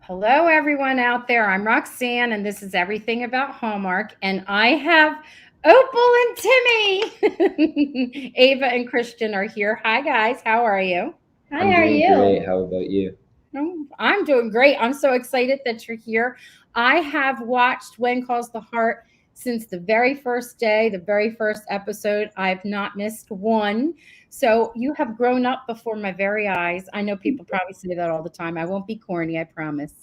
Hello, everyone out there. I'm Roxanne, and this is Everything About Hallmark. And I have Opal and Timmy. Ava and Christian are here. Hi, guys. How are you? Hi, I'm how are doing great. you? How about you? Oh, I'm doing great. I'm so excited that you're here. I have watched When Calls the Heart since the very first day, the very first episode. I've not missed one. So you have grown up before my very eyes. I know people probably say that all the time. I won't be corny, I promise.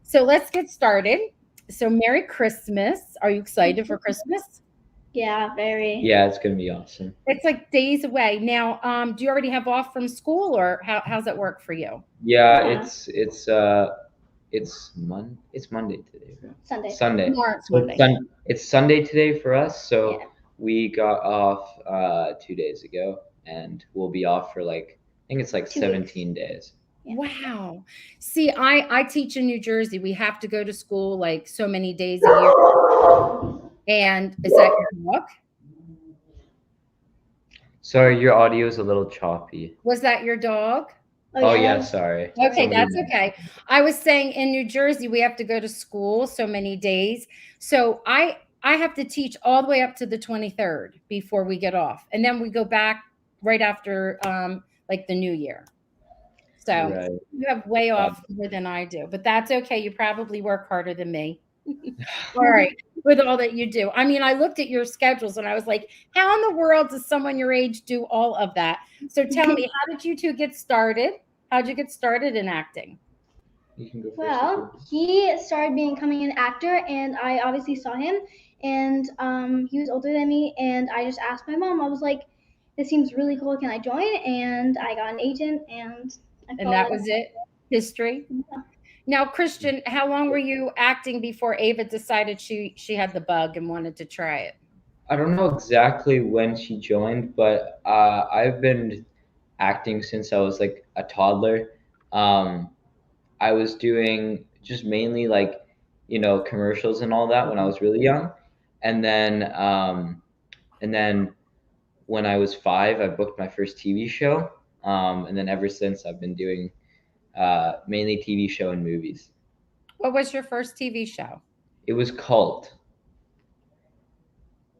So let's get started. So, Merry Christmas. Are you excited for Christmas? Yeah, very. Yeah, it's gonna be awesome. It's like days away. Now, do you already have off from school or how's that work for you? Yeah, Yeah, it's Monday today, right? Sunday. Sunday. Tomorrow it's So it's Monday. it's Sunday today for us. Yeah. So we got off 2 days ago, and we'll be off for like I think it's like 2 weeks. 17 days. Yeah. Wow. See, I teach in New Jersey. We have to go to school like so many days a year. And is that your dog? Sorry, your audio is a little choppy. Was that your dog? Oh Oh yeah, yeah, sorry. Okay, sorry. Somebody that's okay. mentioned. I was saying in New Jersey we have to go to school so many days. So I have to teach all the way up to the 23rd before we get off. And then we go back right after like the new year. So Right. you have way That, off more than I do, but that's okay. You probably work harder than me. All right, with all that you do. I mean, I looked at your schedules and I was like, how in the world does someone your age do all of that? So tell me, how did you two get started? How'd you get started in acting? you can go first if you Well, he started becoming an actor, and I obviously saw him, and he was older than me, and I just asked my mom. I was like, "This seems really cool. Can I join?" And I got an agent, and I And fell that in. was it? History? Yeah. Now, Christian, how long were you acting before Ava decided she had the bug and wanted to try it? I don't know exactly when she joined, but I've been acting since I was like a toddler. Um, I was doing just mainly like, commercials and all that when I was really young. And then when I was 5, I booked my first TV show. And then ever since I've been doing mainly TV show and movies. What was your first TV show? It was Cult.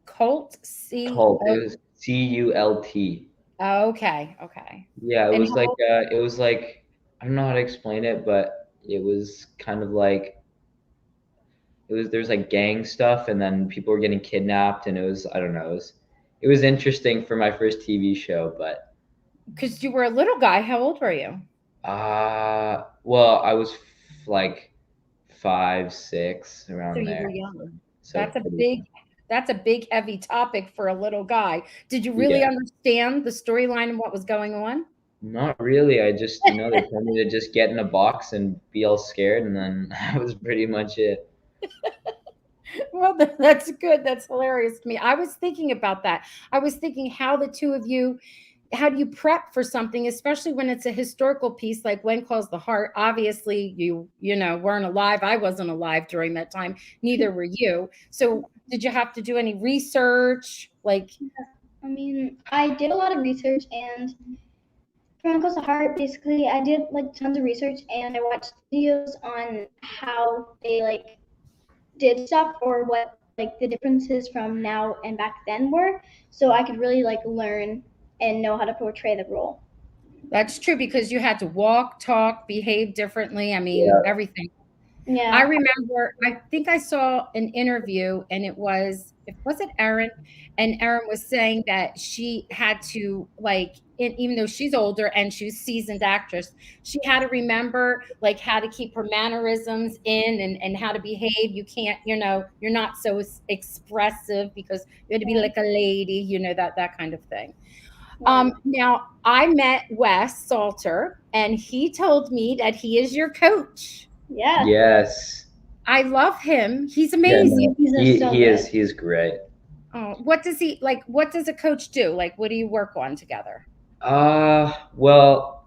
Colt C Cult. It O. was CULT. Okay, okay. Yeah, And how old? it was like I don't know how to explain it, but it was kind of like there's like gang stuff, and then people were getting kidnapped, and it was I don't know, it was interesting for my first TV show, but Because you were a little guy. How old were you? well, I was like 5, 6 So around you were there, young. so That's a pretty big that's a big heavy topic for a little guy. Did you really yeah. understand the storyline and what was going on? Not really. I just they told me to just get in a box and be all scared, and then that was pretty much it. Well, that's good. That's hilarious to me. I was thinking about that. I was thinking how the two of you, how do you prep for something, especially when it's a historical piece like When Calls the Heart? Obviously, you weren't alive. I wasn't alive during that time. Neither were you. So, did you have to do any research? Like, I mean, I did a lot of research, and for Uncle's Heart, basically, I did like tons of research, and I watched videos on how they like did stuff or what like the differences from now and back then were, so I could really like learn and know how to portray the role. that's true because you had to walk, talk, behave differently. I mean, Yeah. everything. I Yeah. remember, I think I saw an interview and it was it Erin? And Erin was saying that she had to like, even though she's older and she's seasoned actress, she had to remember like how to keep her mannerisms in and how to behave. You can't, you're not so expressive because you had to be Yeah. like a lady, that kind of thing. Right. Now I met Wes Salter and he told me that he is your coach. Yeah. Yes. I love him. He's Yeah, amazing. no. He's He so he is good. he is great. Oh, what does he like? What does a coach do? Like, what do you work on together? Well,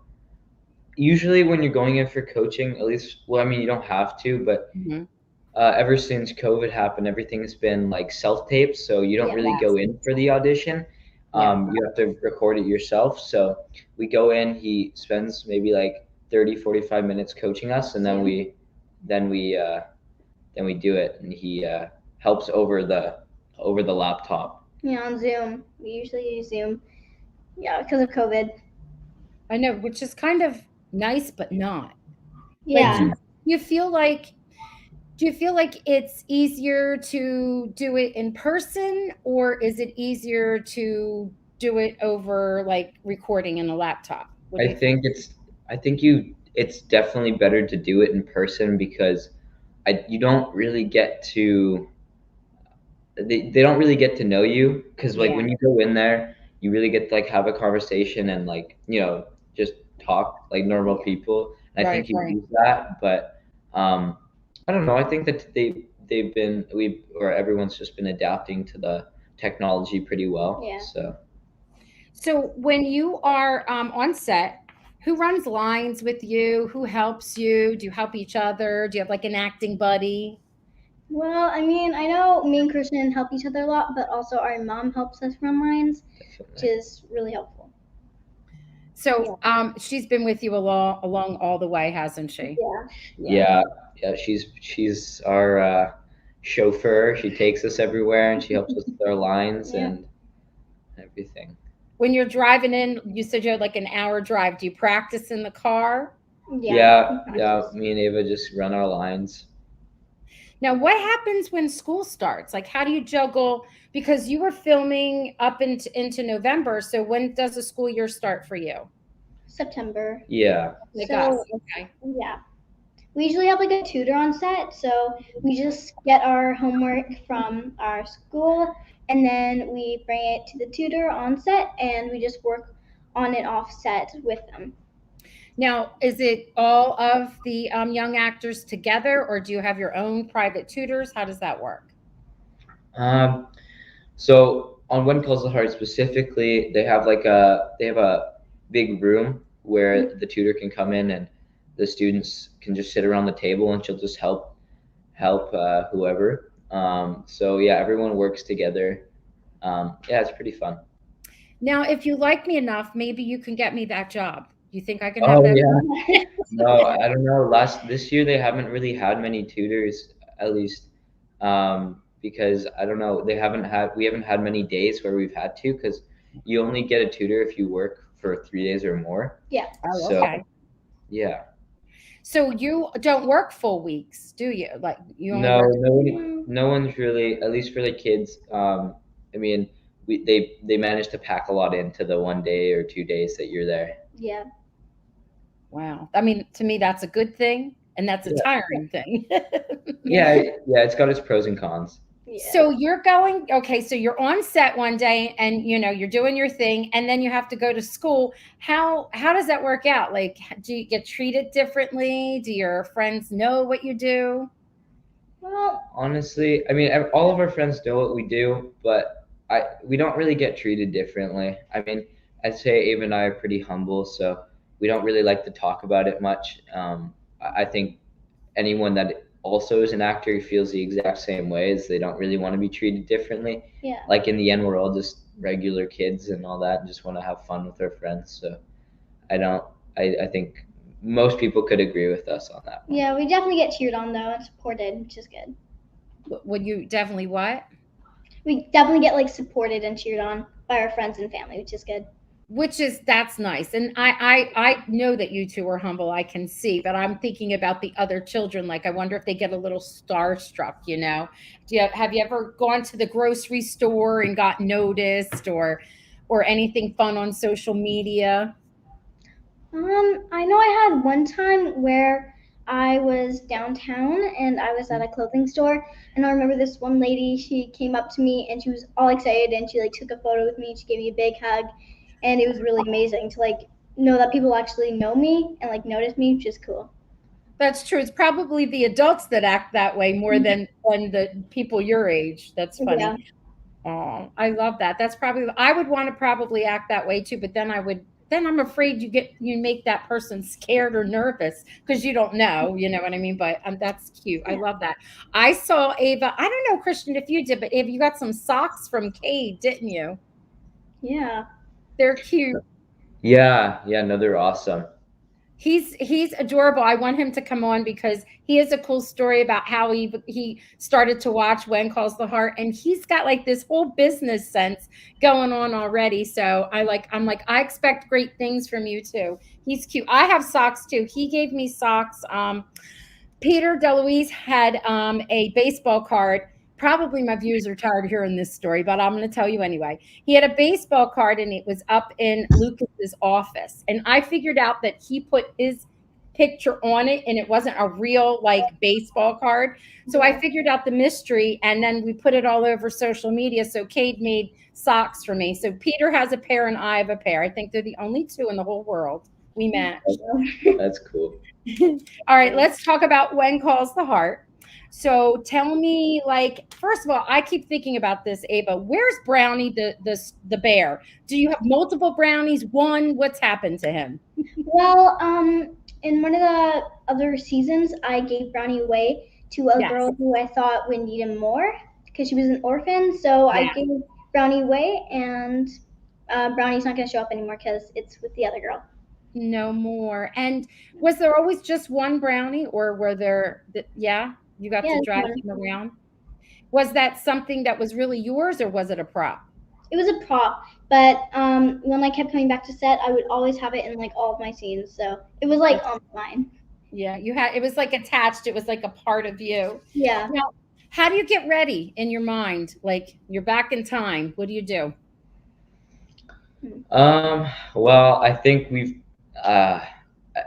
usually when you're going in for coaching, at least, well, I mean, you don't have to, but Mhm. ever since COVID happened, everything's been like self-taped, so you don't Yeah. really go Yes. in for the audition. Yeah. You have to record it yourself. So we go in, he spends maybe like 30, 45 minutes coaching us, and then Yeah. then we do it, and he helps over the laptop. Yeah, on Zoom. We usually use Zoom. Yeah, because of COVID. I know, which is kind of nice, but not. Like, Yeah. you feel like do you feel like it's easier to do it in person, or is it easier to do it over like recording in a laptop? What do I you think? think it's definitely better to do it in person because you don't really get to they don't really get to know you because like Yeah, when you go in there you really get to like have a conversation and like just talk like normal people, and I right, think you right. lose that. But um I don't know, I think that they've been we or everyone's just been adapting to the technology pretty well, Yeah. so So when you are on set, who runs lines with you? Who helps you? Do you help each other? Do you have like an acting buddy? Well, I mean, I know me and Christian help each other a lot, but also our mom helps us run lines, which definitely. is really helpful. So Yeah. she's been with you along all the way, hasn't she? Yeah. Yeah. Yeah, yeah, she's our chauffeur. She takes us everywhere and she helps us with our lines Yeah. and everything. When you're driving in, you said you had like an hour drive. Do you practice in the car? Yeah. Yeah, We yeah, practice. me and Ava just run our lines. Now, what happens when school starts? Like, how do you juggle? Because you were filming up into November. So when does the school year start for you? September. Yeah. Like us. So, Okay. yeah. We usually have like a tutor on set, so we just get our homework from our school and then we bring it to the tutor on set and we just work on it off set with them. Now, is it all of the young actors together, or do you have your own private tutors? How does that work? Um, so on When Calls the Heart specifically, they have a big room where the tutor can come in and the students can just sit around the table and she'll just help whoever. So yeah, everyone works together. Yeah, it's pretty fun. Now, if you like me enough, maybe you can get me that job. You think I can have Oh that? yeah. No, I don't know. This year they haven't really had many tutors, at least, because I don't know. We haven't had many days where we've had to, because you only get a tutor if you work for 3 days or more. Yeah. Oh, So okay. yeah, So you don't work full weeks, do you? Like you only no, work. no one's really, at least for the kids. I mean, they managed to pack a lot into the 1 day or 2 days that you're there. Yeah. Wow. I mean, to me, that's a good thing, and that's a Yeah, tiring thing. yeah, yeah. It's got its pros and cons. Yeah. So you're going, okay, so you're on set one day and you're doing your thing and then you have to go to school. How does that work out? Like, do you get treated differently? Do your friends know what you do? Well, Honestly, I mean, all of our friends know what we do, but we don't really get treated differently. I mean, I'd say Ava and I are pretty humble, so we don't really like to talk about it much. I think anyone that also is an actor feels the exact same way, as they don't really want to be treated differently. yeah. Like in the end, we're all just regular kids and all that, and just want to have fun with our friends. So I don't. I think most people could agree with us on that one. Yeah, we definitely get cheered on though and supported, which is good. Would you definitely what? We definitely get like supported and cheered on by our friends and family, which is good. That's nice. And I know that you two are humble, I can see, but I'm thinking about the other children. Like, I wonder if they get a little starstruck, you know? Have you ever gone to the grocery store and got noticed, or anything fun on social media? I know I had one time where I was downtown and I was at a clothing store and I remember this one lady, she came up to me and she was all excited and she like took a photo with me, she gave me a big hug and it was really amazing to like know that people actually know me and like notice me, which is cool. That's true. It's probably the adults that act that way more than the people your age. That's funny. Yeah. Oh, I love that. That's probably I would want to probably act that way too, but then I'm afraid you make that person scared or nervous because you don't know, you know what I mean? But that's cute. I Yeah. love that. I saw Ava. I don't know, Christian, if you did, but Ava, you got some socks from Cade, didn't you? Yeah. They're cute. Yeah, yeah. No, they're awesome. He's adorable. I want him to come on because he has a cool story about how he started to watch When Calls the Heart, and he's got like this whole business sense going on already. So I'm like I expect great things from you too. He's cute. I have socks too. He gave me socks. Peter DeLuise had a baseball card. Probably my viewers are tired of hearing this story, but I'm going to tell you anyway. He had a baseball card and it was up in Lucas's office. And I figured out that he put his picture on it and it wasn't a real like baseball card. So I figured out the mystery and then we put it all over social media. So Cade made socks for me. So Peter has a pair and I have a pair. I think they're the only two in the whole world. We match. That's cool. All right, let's talk about When Calls the Heart. So tell me, like, first of all, I keep thinking about this, Ava. Where's Brownie, the bear? Do you have multiple brownies? One? What's happened to him? Well, in one of the other seasons, I gave Brownie away to a girl who I thought would need him more because she was an orphan. So I gave Brownie away, and Brownie's not going to show up anymore because it's with the other girl. No more. And was there always just one brownie, or were there? You got to drive him around. Was that something that was really yours, or was it a prop? It was a prop, but when I kept coming back to set, I would always have it in like all of my scenes. So it was like on mine. Yeah, it was like attached. It was like a part of you. Yeah. Now, how do you get ready in your mind? Like you're back in time. What do you do? Well, I think we've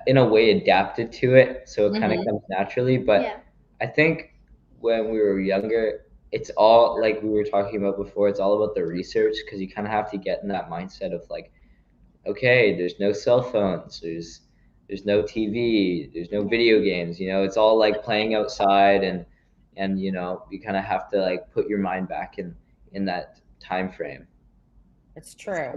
in a way adapted to it, so it kind of comes naturally. But I think when we were younger, it's all like we were talking about before. It's all about the research because you kind of have to get in that mindset of like, okay, there's no cell phones, there's no TV, there's no video games. You know, it's all like playing outside, and you know, you kind of have to like put your mind back in that time frame. It's true.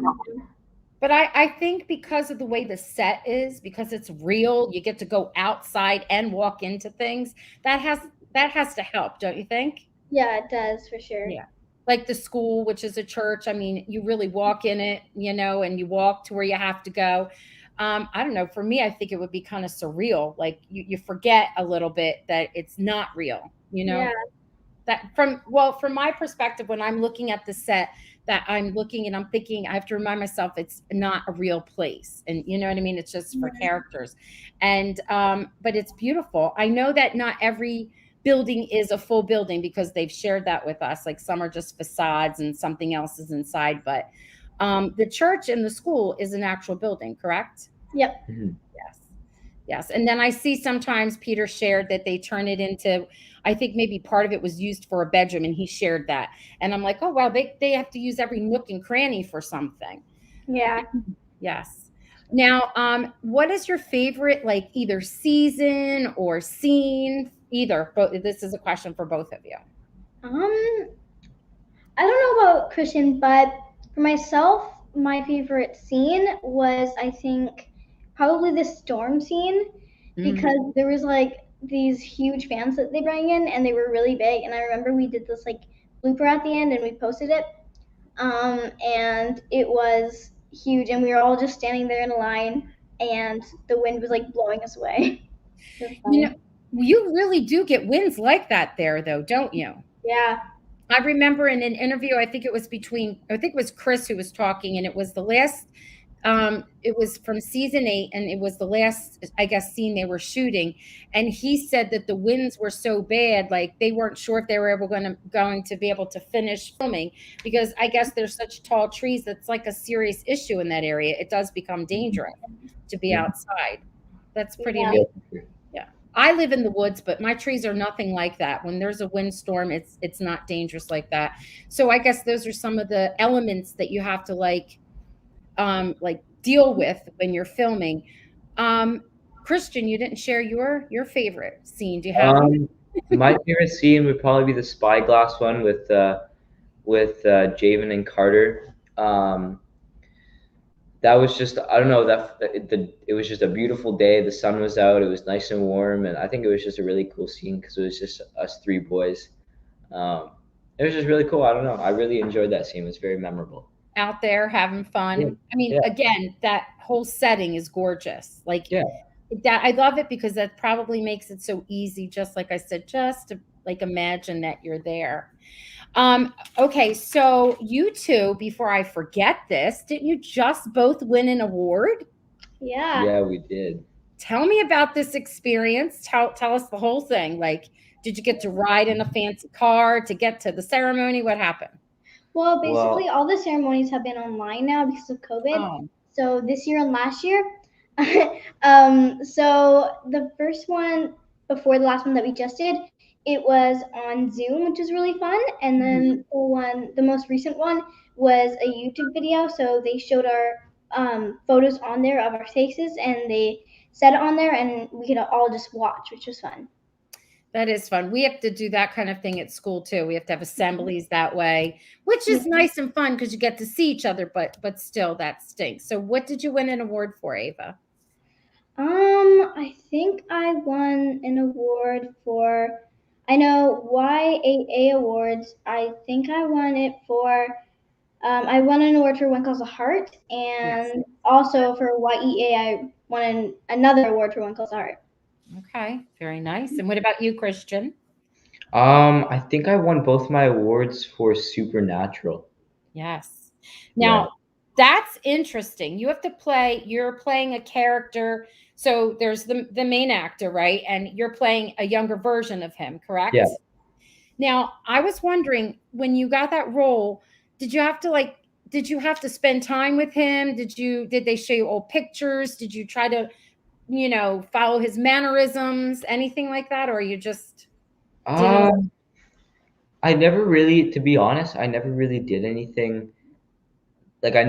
But I think because of the way the set is, because it's real, you get to go outside and walk into things. That has to help, don't you think? Yeah, it does for sure. Yeah. Like the school, which is a church. I mean, you really walk in it, you know, and you walk to where you have to go. I don't know. For me, I think it would be kind of surreal. Like you forget a little bit that it's not real, you know? Yeah. That from my perspective, when I'm looking at the set, that I'm looking and I'm thinking, I have to remind myself it's not a real place. And you know what I mean? It's just for characters. And but it's beautiful. I know that not every building is a full building because they've shared that with us. Like some are just facades and something else is inside. But the church and the school is an actual building, correct? Yep. Mm-hmm. Yes. And then I see sometimes Peter shared that they turn it into, I think maybe part of it was used for a bedroom, and he shared that. And I'm like, oh, wow, they have to use every nook and cranny for something. Yeah. Yes. Now, what is your favorite, like either season or scene? Either. But this is a question for both of you. I don't know about Christian, but for myself, my favorite scene was, I think, probably the storm scene, because there was like these huge fans that they bring in and they were really big, and I remember we did this like blooper at the end and we posted it, and it was huge and we were all just standing there in a line and the wind was like blowing us away. You know, you really do get winds like that there though, don't you? Yeah. I remember in an interview, I think it was Chris who was talking, and it was the last it was from season 8, and it was the last, I guess, scene they were shooting. And he said that the winds were so bad, like they weren't sure if they were ever going to be able to finish filming, because I guess there's such tall trees. That's like a serious issue in that area. It does become dangerous to be outside. That's pretty amazing. Yeah. I live in the woods, but my trees are nothing like that. When there's a windstorm, it's not dangerous like that. So I guess those are some of the elements that you have to like deal with when you're filming. Christian, you didn't share your favorite scene. Do you have my favorite scene would probably be the spyglass one with Javen and Carter. That was just, I don't know, it was just a beautiful day. The sun was out, it was nice and warm, and I think it was just a really cool scene because it was just us 3 boys. It was just really cool. I don't know, I really enjoyed that scene. It was very memorable. Out there having fun. I mean, again, that whole setting is gorgeous. Like that I love it because that probably makes it so easy, just like I said, just to like imagine that you're there. Okay, so you two, before I forget this, didn't you just both win an award? Yeah. Yeah, we did. Tell me about this experience. Tell us the whole thing. Like, did you get to ride in a fancy car to get to the ceremony? What happened? Well, basically, Well, all the ceremonies have been online now because of COVID. Oh, So this year and last year. So the first one before the last one that we just did, it was on Zoom, which was really fun. And then the most recent one was a YouTube video. So they showed our photos on there of our faces, and they said it on there, and we could all just watch, which was fun. that is fun. We have to do that kind of thing at school too. We have to have assemblies that way, which is nice and fun because you get to see each other, but still that stinks. So what did you win an award for, Ava? I think I won an award for, I know YAA awards. I think I won it for, I won an award for One Calls a Heart, Yes. and also for YEA, I won another award for One Calls a Heart. Okay, very nice. And what about you, Christian? I think I won both my awards for Supernatural. Yes. Yeah. Now, that's interesting. You're playing a character. So there's the main actor, right? And you're playing a younger version of him, correct? Yeah. Now, I was wondering when you got that role, did you have to spend time with him? Did they show you old pictures? Did you try to, follow his mannerisms, anything like that? Or you just didn't? I never really, to be honest, I never really did anything. Like I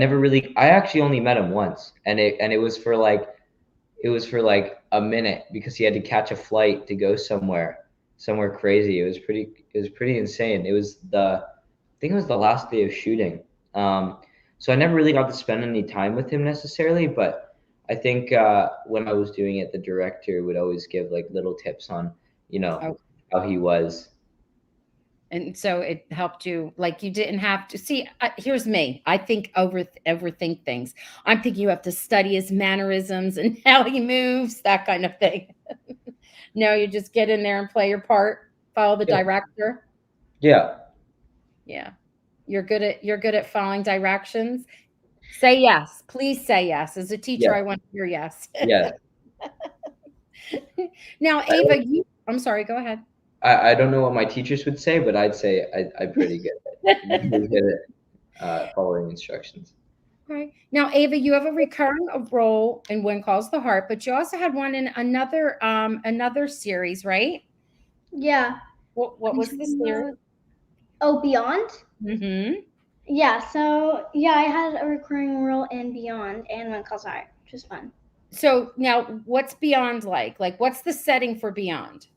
actually only met him once, and it was for like a minute because he had to catch a flight to go somewhere crazy. It was pretty insane. I think it was the last day of shooting. So I never really got to spend any time with him necessarily, but I think when I was doing it, the director would always give like little tips on, Oh, how he was. and so it helped you, like you didn't have to see. Here's me. I think overthink things. I'm thinking you have to study his mannerisms and how he moves, that kind of thing. No, you just get in there and play your part, follow the Yeah. director. Yeah. Yeah. You're good at following directions. Say yes. Please say yes. As a teacher, Yeah. I want to hear yes. Yeah. Now, Ava, I'm sorry, go ahead. I don't know what my teachers would say, but I'd say I'm pretty good at following instructions. Right. Now, Ava, you have a recurring role in When Calls the Heart, but you also had one in another series, right? Yeah. What was the series? Oh, Beyond? Mm-hmm. Yeah, so yeah, I had a recurring role in Beyond and One Calls a Heart, which was fun. So now what's Beyond like? Like what's the setting for Beyond?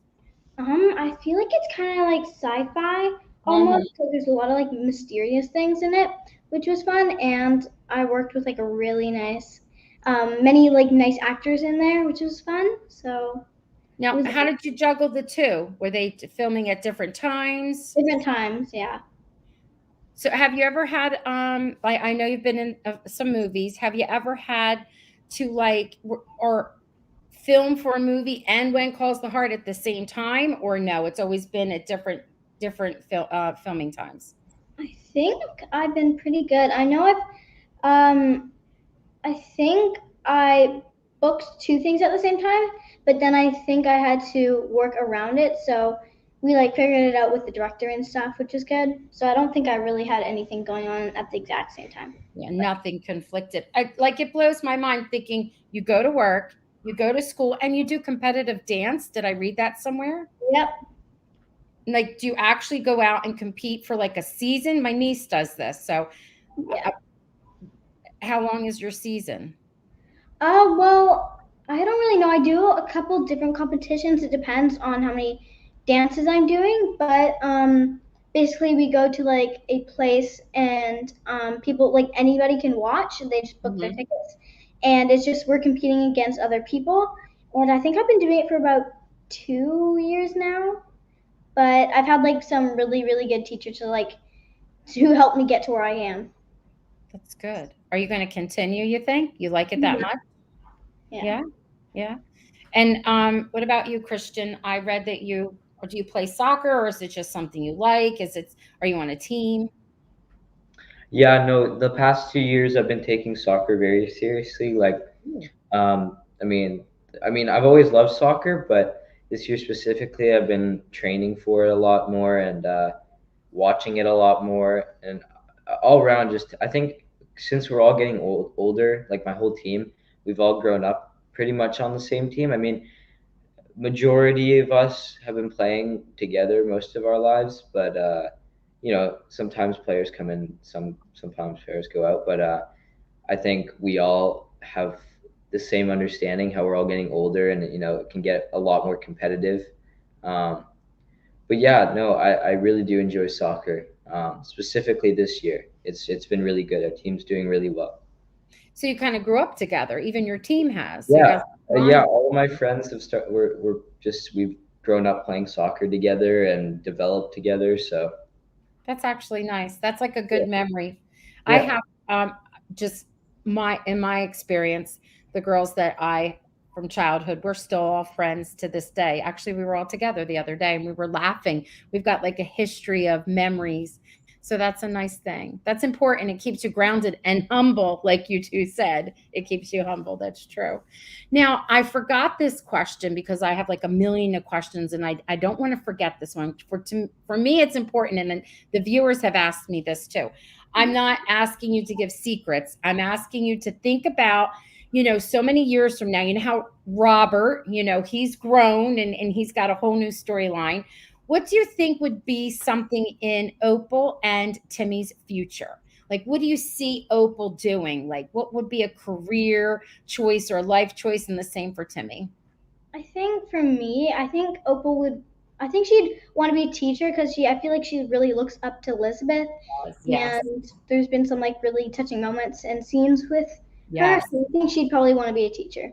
I feel like it's kind of like sci-fi almost because there's a lot of like mysterious things in it, which was fun. And I worked with like a really nice, many like nice actors in there, which was fun. So Now, how did you juggle the two? Were they filming at different times? different times, yeah. So have you ever had like I know you've been in some movies. Have you ever had to like or film for a movie and When Calls the Heart at the same time, or no? It's always been at different filming times. I think I've been pretty good. I know I think I booked two things at the same time, but then I think I had to work around it. So we like figured it out with the director and stuff, which is good. So I don't think I really had anything going on at the exact same time. Yeah, nothing conflicted. Like it blows my mind thinking you go to work, you go to school, and you do competitive dance. Did I read that somewhere? Yep. Like, do you actually go out and compete for like a season? My niece does this. So, Yeah. how long is your season? Well, I don't really know. I do a couple different competitions. It depends on how many dances I'm doing, but basically we go to like a place and people like anybody can watch. They just book their tickets, and it's just we're competing against other people. And I think I've been doing it for about 2 years now, but I've had like some really really good teachers to help me get to where I am. That's good. Are you going to continue, you think? You like it that much? Yeah. Yeah. And what about you, Christian? I read that or do you play soccer, or is it just something you like? Are you on a team? Yeah, no, the past 2 years I've been taking soccer very seriously. Like, Ooh. um, I mean, I've always loved soccer, but this year specifically, I've been training for it a lot more and watching it a lot more, and all around, just I think since we're all getting older, like my whole team, we've all grown up pretty much on the same team. I mean, majority of us have been playing together most of our lives, but sometimes players come in, sometimes players go out, but I think we all have the same understanding how we're all getting older, and it can get a lot more competitive. Um, but yeah, no, I really do enjoy soccer. Specifically this year, it's been really good. Our team's doing really well. So you kind of grew up together. Even your team has. So you Yeah, guys yeah. bond. All of my friends have started. We've grown up playing soccer together and developed together. So That's actually nice. That's like a yeah, good memory. I yeah. have just in my experience, the girls that I from childhood, we're still all friends to this day. Actually, we were all together the other day and we were laughing. We've got like a history of memories. So that's a nice thing. That's important. It keeps you grounded and humble, like you two said. It keeps you humble. That's true. Now, I forgot this question because I have like a million of questions and I don't want to forget this one. For me, it's important. And then the viewers have asked me this too. I'm not asking you to give secrets. I'm asking you to think about, so many years from now, how Robert, he's grown and he's got a whole new storyline. What do you think would be something in Opal and Timmy's future? Like, what do you see Opal doing? Like, what would be a career choice or a life choice, and the same for Timmy? I think for me, I think Opal would. I think she'd want to be a teacher because I feel like she really looks up to Elizabeth, Yes. and there's been some like really touching moments and scenes with her. Yes. So I think she'd probably want to be a teacher.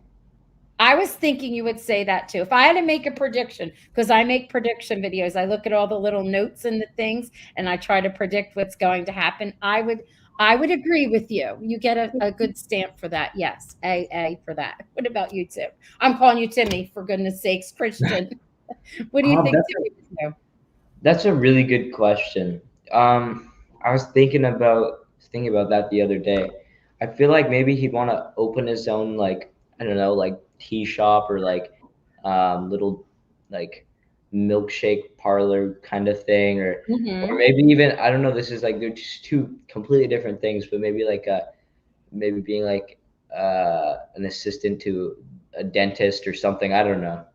I was thinking you would say that too. If I had to make a prediction, because I make prediction videos, I look at all the little notes and the things and I try to predict what's going to happen. I would agree with you. You get a good stamp for that. Yes. A for that. What about you, Tim? I'm calling you Timmy, for goodness sakes, Christian. What do you Um, think that's Timmy would do? that's a really good question. I was thinking about that the other day. I feel like maybe he'd want to open his own, like, I don't know, like tea shop, or like little like milkshake parlor kind of thing, or Hmm. maybe even, I don't know, this is like, they're just two completely different things, but maybe like maybe being like an assistant to a dentist or something. I don't know.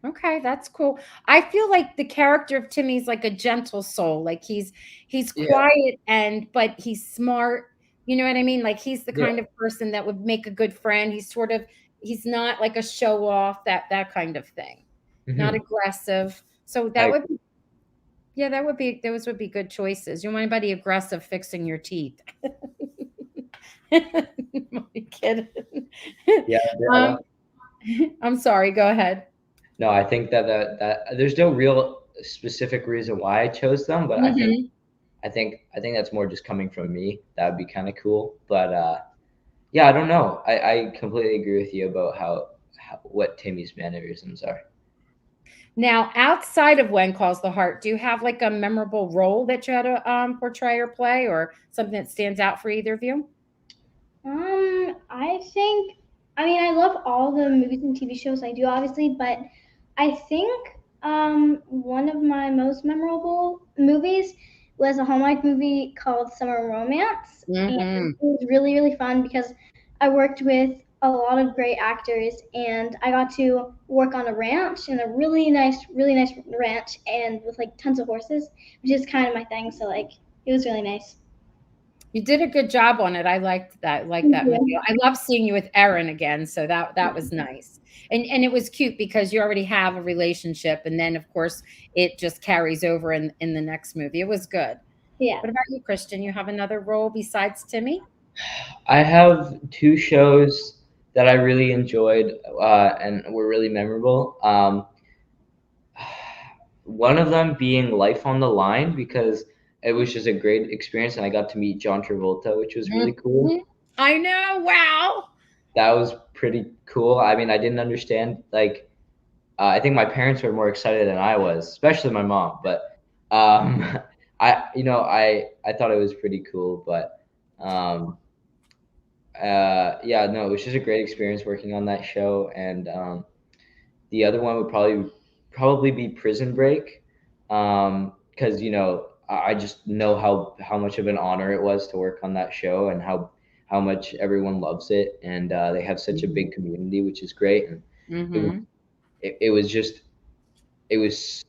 Okay, that's cool. I feel like the character of Timmy's like a gentle soul. Like he's Yeah, quiet but he's smart. You know what I mean? Like he's the yeah. kind of person that would make a good friend. He's not like a show off, that kind of thing. Not Hmm. aggressive. So I that would be, yeah, those would be good choices. You don't want anybody aggressive fixing your teeth. My kid. Yeah, I um, don't. I'm sorry, go ahead. No, I think that there's no real specific reason why I chose them, but Mhm. I think that's more just coming from me. That would be kind of cool. But yeah, I don't know. I completely agree with you about how what Timmy's mannerisms are. Now, outside of When Calls the Heart, do you have like a memorable role that you had to portray or play, or something that stands out for either of you? I think. I mean, I love all the movies and TV shows I do, obviously, but I think one of my most memorable movies was a Hallmark movie called Summer Romance, and it Hmm. was really really fun because I worked with a lot of great actors, and I got to work on a ranch and a really nice ranch, and with like tons of horses, which is kind of my thing. So like, it was really nice. You did a good job on it. I liked that. Like Thank that movie. you. I love seeing you with Erin again. So that was nice, and it was cute because you already have a relationship, and then of course it just carries over in the next movie. It was good. Yeah. What about you, Christian? You have another role besides Timmy? I have two shows that I really enjoyed and were really memorable. One of them being Life on the Line, because it was just a great experience and I got to meet John Travolta, which was really cool. Mhm. I know. Wow. that was pretty cool. I mean, I didn't understand, like, I think my parents were more excited than I was, especially my mom. But I thought it was pretty cool. But um, yeah, no, it was just a great experience working on that show. And the other one would probably be Prison Break, because I just know how much of an honor it was to work on that show, and how much everyone loves it, and they have such a big community, which is great. And it was Mm-hmm. it was just it was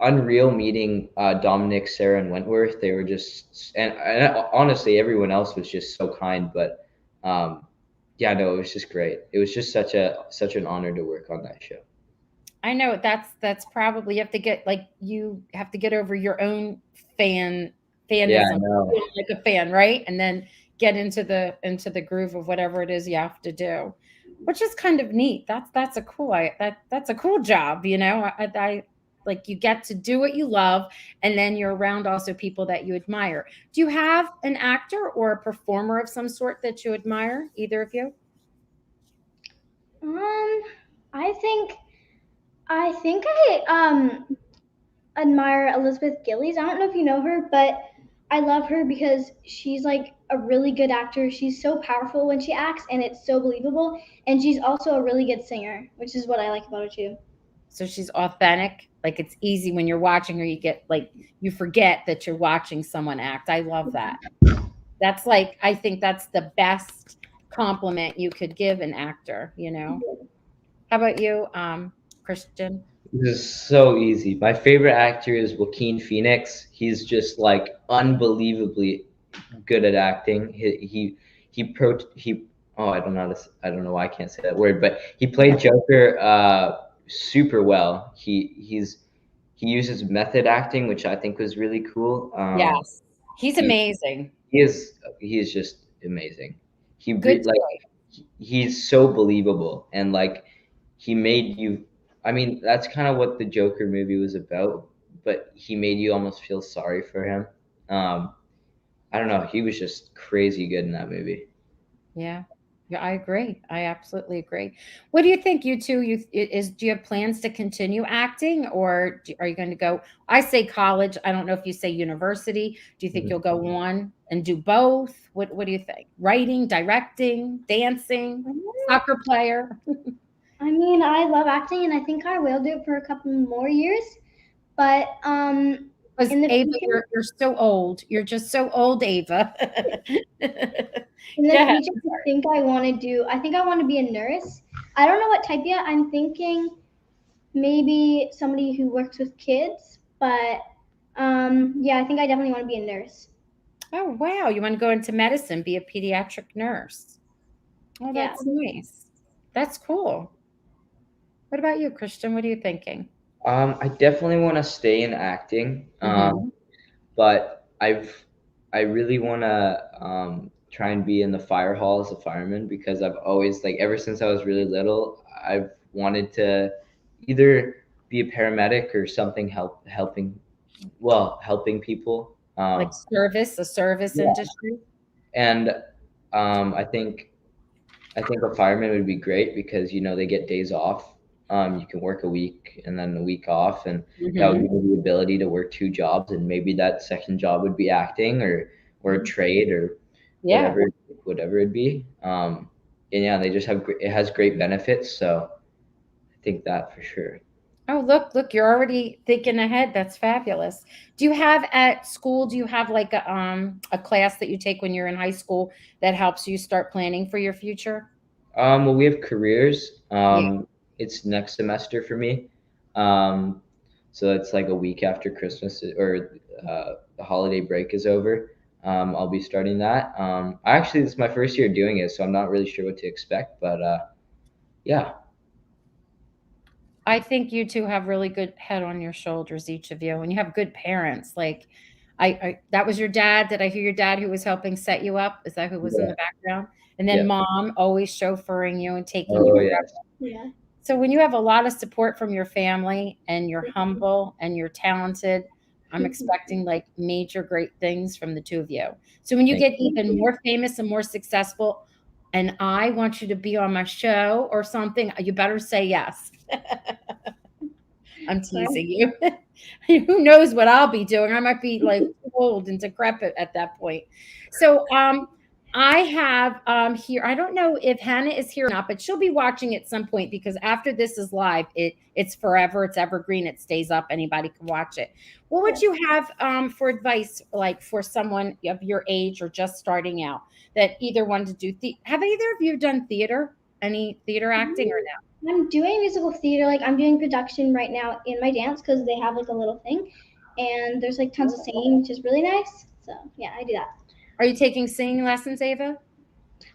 unreal meeting Dominic, Sarah, and Wentworth. They were just, and honestly, everyone else was just so kind. But yeah, no, it was just great. It was just such an honor to work on that show. I know that's probably you have to get over your own Yeah, I fanism, know. feeling like a fan, right? And then get into the groove of whatever it is you have to do, which is kind of neat. That's a cool that's a cool job, you know. I like you get to do what you love, and then you're around also people that you admire. Do you have an actor or a performer of some sort that you admire, either of you? Um, I think I admire Elizabeth Gillies. I don't know if you know her, but I love her because she's like a really good actor. She's so powerful when she acts, and it's so believable. And she's also a really good singer, which is what I like about her too. So she's authentic. Like it's easy when you're watching her, you get like you forget that you're watching someone act. I love that. That's like I think that's the best compliment you could give an actor, you know. How about you, Christian? This is so easy. My favorite actor is Joaquin Phoenix. He's just like unbelievably good at acting. He oh, I don't know why I can't say that word, but he played Joker super well. He uses method acting, which I think was really cool. Yes. He's He amazing. he is just amazing. He Good like choice. he's so believable, and like he made you. I mean, that's kind of what the Joker movie was about, but he made you almost feel sorry for him. Um, I don't know. He was just crazy good in that movie. Yeah. Yeah, I agree. I absolutely agree. What do you think, you two? Do you have plans to continue acting, or are you going to go? I say college. I don't know if you say university. Do you think Mhm. you'll go on and do both? What do you think? Writing, directing, dancing, soccer player? I mean, I love acting, and I think I will do it for a couple more years. But Because in the Ava, future, you're so old. You're just so old, Ava. in the Yeah. future, I think I want to be a nurse. I don't know what type yet. I'm thinking maybe somebody who works with kids, but yeah, I think I definitely want to be a nurse. Oh, wow. You want to go into medicine, be a pediatric nurse. Oh, Yeah. that's nice. That's cool. What about you, Christian? What are you thinking? I definitely want to stay in acting, Hmm. but I really want to try and be in the fire hall as a fireman, because I've always, like, ever since I was really little, I've wanted to either be a paramedic or something, helping people. Like service, a service Yeah. industry? And I think a fireman would be great, because they get days off. You can work a week and then a week off, and that would Hmm. give you the ability to work two jobs, and maybe that second job would be acting, or a trade, or Yeah. whatever it'd be. And yeah, they just it has great benefits, so I think that for sure. Oh, look, you're already thinking ahead. That's fabulous. Do you have at school, do you have like a class that you take when you're in high school that helps you start planning for your future? Well, we have careers. Yeah. It's next semester for me. Um, so it's like a week after Christmas, or the holiday break is over. I'll be starting that. Actually, this is my first year doing it, so I'm not really sure what to expect. But yeah, I think you two have really good head on your shoulders, each of you, and you have good parents. Like, that was your dad. Did I hear your dad who was helping set you up? Is that who was in yeah, the background? And then yeah. mom always chauffeuring you and taking you Oh wherever. yes. Yeah. So when you have a lot of support from your family and you're humble and you're talented, I'm expecting like major great things from the two of you. So when you Thank get even more famous and more successful, and I want you to be on my show or something, you better say yes. I'm teasing you. Who knows what I'll be doing? I might be like old and decrepit at that point. So I have here, I don't know if Hannah is here or not, but she'll be watching at some point because after this is live, it's forever, it's evergreen, it stays up, anybody can watch it. What would you have for advice, like for someone of your age or just starting out that either wanted to do have either of you done theater? Any theater acting or no? I'm doing musical theater. Like I'm doing production right now in my dance because they have like a little thing, and there's like tons of singing, which is really nice. So yeah, I do that. Are you taking singing lessons, Ava?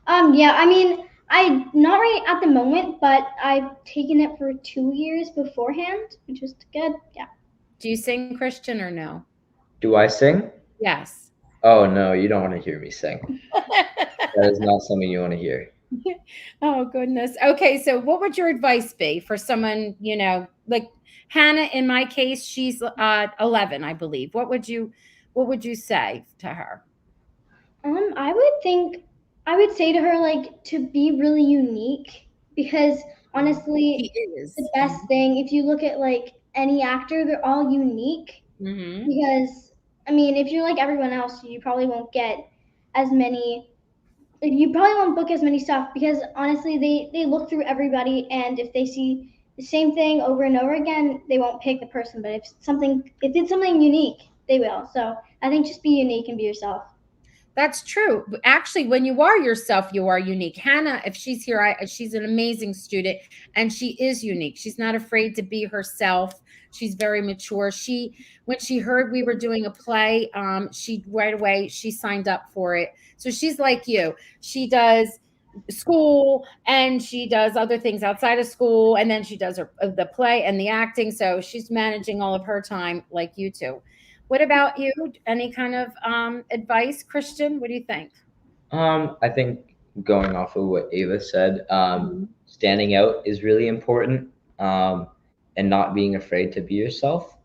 Yeah. I mean, I not right at the moment, but I've taken it for 2 years beforehand, which was good. Yeah. Do you sing, Christian, or no? Do I sing? Yes. Oh no, you don't want to hear me sing. That is not something you want to hear. Oh goodness. Okay, so what would your advice be for someone, like Hannah in my case, she's 11, I believe. What would you say to her? I would say to her like to be really unique because honestly, She is. the best thing if you look at like any actor, they're all unique. Mm-hmm. Because I mean, if you're like everyone else, you probably won't get as many. You probably won't book as many stuff because honestly, they look through everybody, and if they see the same thing over and over again, they won't pick the person. But if it's something unique, they will. So I think just be unique and be yourself. That's true. Actually, when you are yourself, you are unique. Hannah, if she's here, she's an amazing student and she is unique. She's not afraid to be herself. She's very mature. When she heard we were doing a play, she right away, she signed up for it. So she's like you. She does school and she does other things outside of school. And then she does the play and the acting. So she's managing all of her time like you two. What about you? Any kind of advice, Christian? What do you think? I think going off of what Ava said, Mhm. standing out is really important, and not being afraid to be yourself.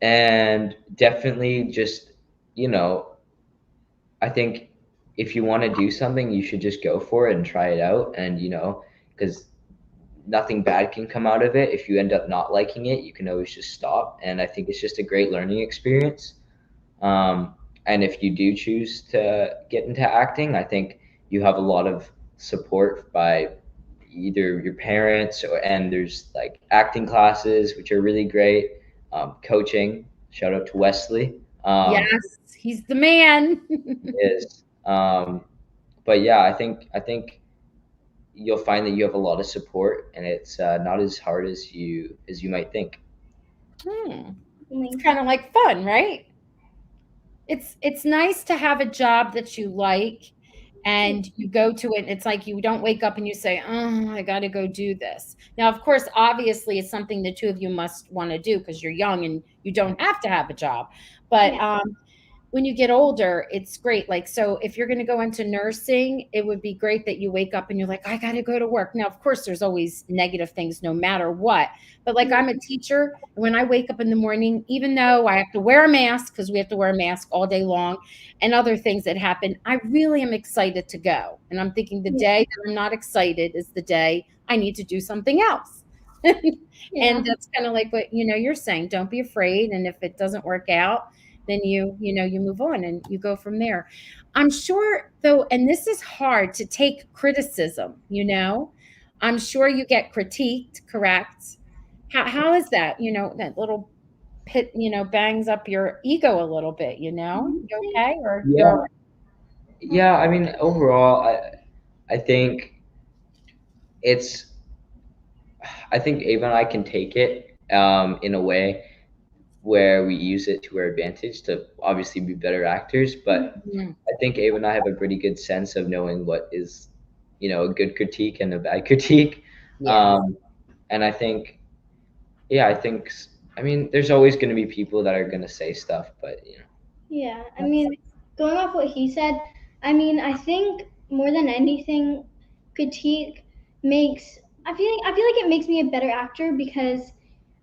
And definitely just, you know, I think if you want to do something, you should just go for it and try it out. And, because nothing bad can come out of it. If you end up not liking it, you can always just stop. And I think it's just a great learning experience. And if you do choose to get into acting, I think you have a lot of support by either your parents and there's like acting classes, which are really great. Coaching, shout out to Wesley. Yes, he's the man. Is but yeah, I think you'll find that you have a lot of support, and it's not as hard as you might think. It's kind of like fun, right? It's nice to have a job that you like and you go to it. It's like you don't wake up and you say, "Oh, I got to go do this." Now, of course, obviously, it's something the two of you must want to do because you're young and you don't have to have a job. But Yeah. when you get older, it's great. Like, so if you're going to go into nursing, it would be great that you wake up and you're like, I got to go to work. Now, of course, there's always negative things no matter what. But like, I'm a teacher. And when I wake up in the morning, even though I have to wear a mask because we have to wear a mask all day long and other things that happen, I really am excited to go. And I'm thinking the day that I'm not excited is the day I need to do something else. Yeah. And that's kind of like what, you're saying, don't be afraid. And if it doesn't work out, then you move on and you go from there. I'm sure though, and this is hard to take criticism, I'm sure you get critiqued, correct? How is that? That little pit, bangs up your ego a little bit, you okay? Or you're all Yeah, yeah. I mean, overall, I think it's I think Ava and I can take it in a way where we use it to our advantage to obviously be better actors. But right? I think Ava and I have a pretty good sense of knowing what is, a good critique and a bad critique. Yeah. Um, and I think, yeah, I mean, there's always going to be people that are going to say stuff, but Yeah. I mean, going off what he said, I mean, I think more than anything, critique makes. I feel like it makes me a better actor because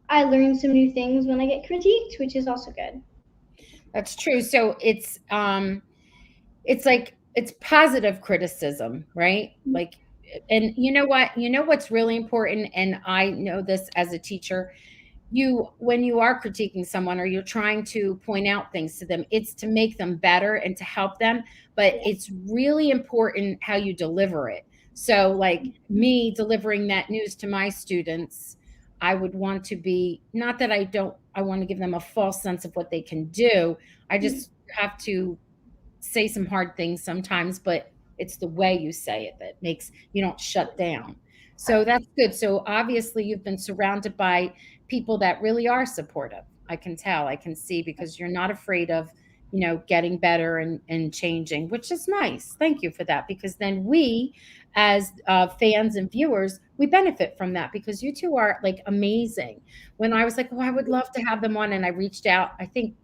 I learn some new things when I get critiqued, which is also good. That's true. So it's like it's positive criticism, right? Like, and you know what? You know what's really important, and I know this as a teacher, you when you are critiquing someone or you're trying to point out things to them, it's to make them better and to help them, but Yeah. it's really important how you deliver it. So like me delivering that news to my students, I would want to be, not that I want to give them a false sense of what they can do. I just have to say some hard things sometimes, but it's the way you say it that makes you don't shut down. So that's good. So obviously you've been surrounded by people that really are supportive. I can tell, I can see, because you're not afraid of, getting better and changing, which is nice. Thank you for that. Because then we, as fans and viewers, we benefit from that because you two are like amazing. When I was like, oh, I would love to have them on, and I reached out, I think